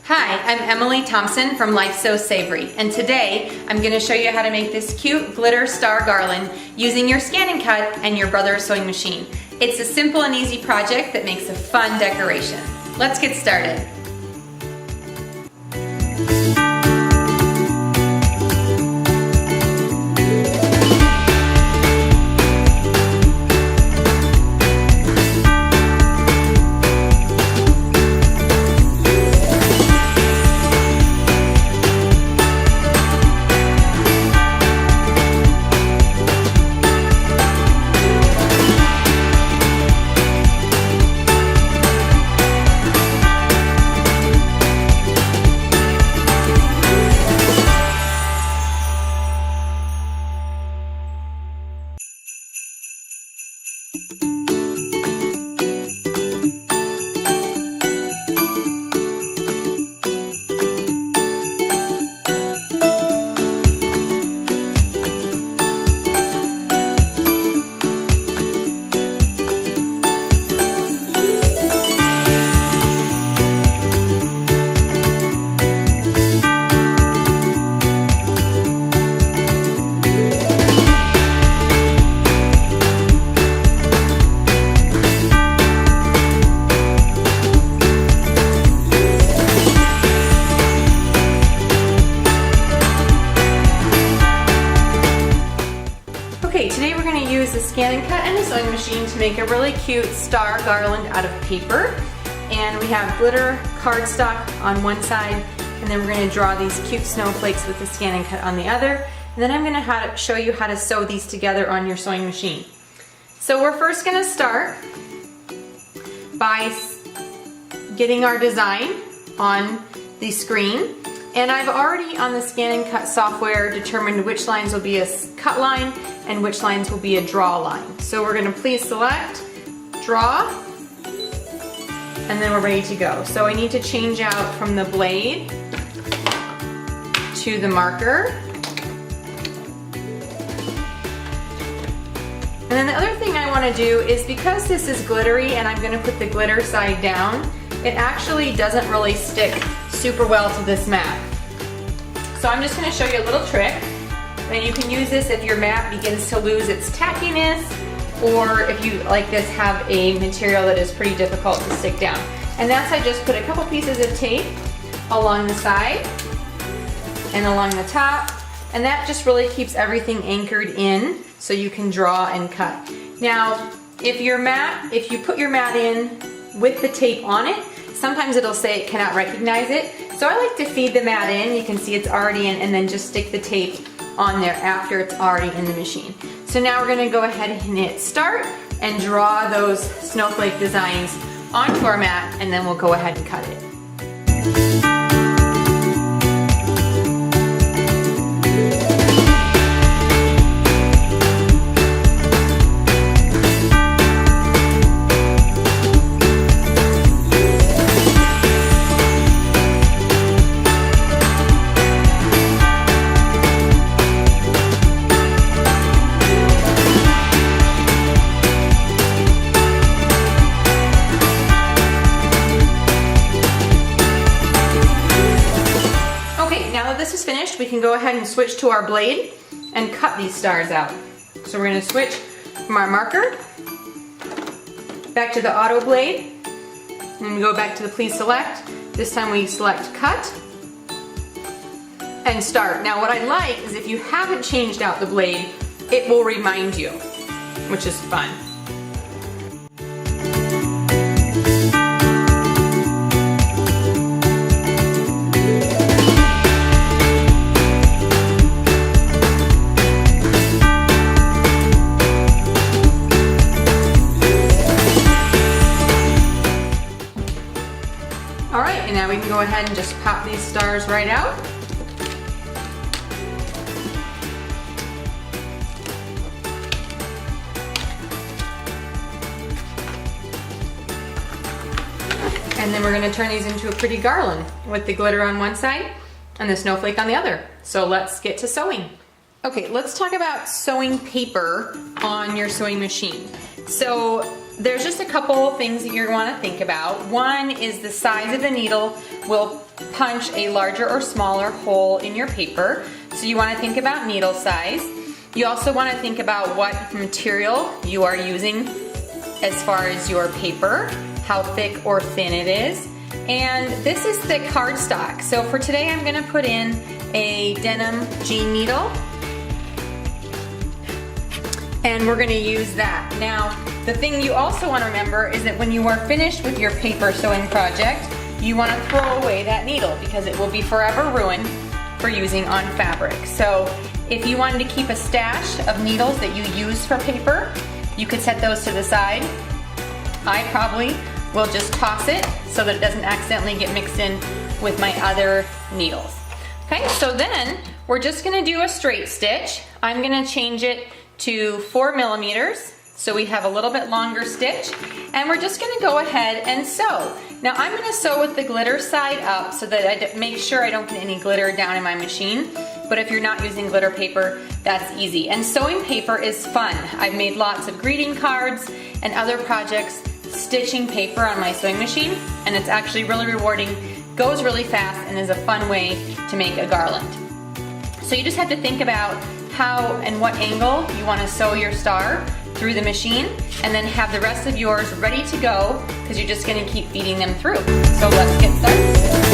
Hi, I'm Emily Thompson from Life So Savory, and today I'm going to show you how to make this cute glitter star garland using your ScanNCut and your Brother sewing machine. It's a simple and easy project that makes a fun decoration. Let's get started. Okay, today we're going to use a ScanNCut and a sewing machine to make a really cute star garland out of paper. And we have glitter cardstock on one side, and then we're going to draw these cute snowflakes with the ScanNCut on the other. And then I'm going to show you how to sew these together on your sewing machine. So we're first going to start by getting our design on the screen. And I've already on the ScanNCut software determined which lines will be a cut line and which lines will be a draw line. So we're going to please select, draw, and then we're ready to go. So I need to change out from the blade to the marker. And then the other thing I want to do is, because this is glittery and I'm going to put the glitter side down, it actually doesn't really stick super well to this mat. So I'm just going to show you a little trick, and you can use this if your mat begins to lose its tackiness, or if you, like this, have a material that is pretty difficult to stick down. And that's, I just put a couple pieces of tape along the side and along the top, and that just really keeps everything anchored in so you can draw and cut. Now, if you put your mat in with the tape on it, sometimes it'll say it cannot recognize it. So I like to feed the mat in, you can see it's already in, and then just stick the tape on there after it's already in the machine. So now we're gonna go ahead and hit start and draw those snowflake designs onto our mat, and then we'll go ahead and cut it. This is finished, we can go ahead and switch to our blade and cut these stars out. So we're going to switch from our marker back to the auto blade, and we go back to the please select. This time we select cut and start. Now what I like is, if you haven't changed out the blade, it will remind you, which is fun. Alright, and now we can go ahead and just pop these stars right out. And then we're going to turn these into a pretty garland with the glitter on one side and the snowflake on the other. So let's get to sewing. Okay, let's talk about sewing paper on your sewing machine. So there's just a couple things that you're going to think about. One is the size of the needle will punch a larger or smaller hole in your paper. So you want to think about needle size. You also want to think about what material you are using as far as your paper, how thick or thin it is. And this is thick cardstock. So for today I'm going to put in a denim jean needle. And we're going to use that. Now, the thing you also want to remember is that when you are finished with your paper sewing project, you want to throw away that needle because it will be forever ruined for using on fabric. So if you wanted to keep a stash of needles that you use for paper, you could set those to the side. I probably will just toss it so that it doesn't accidentally get mixed in with my other needles. Okay, so then we're just going to do a straight stitch. I'm going to change it to 4 millimeters, so we have a little bit longer stitch, and we're just going to go ahead and sew. Now I'm going to sew with the glitter side up so that I make sure I don't get any glitter down in my machine, but if you're not using glitter paper, that's easy. And sewing paper is fun. I've made lots of greeting cards and other projects stitching paper on my sewing machine, and it's actually really rewarding, goes really fast, and is a fun way to make a garland. So you just have to think about how and what angle you want to sew your star through the machine, and then have the rest of yours ready to go because you're just going to keep feeding them through. So let's get started.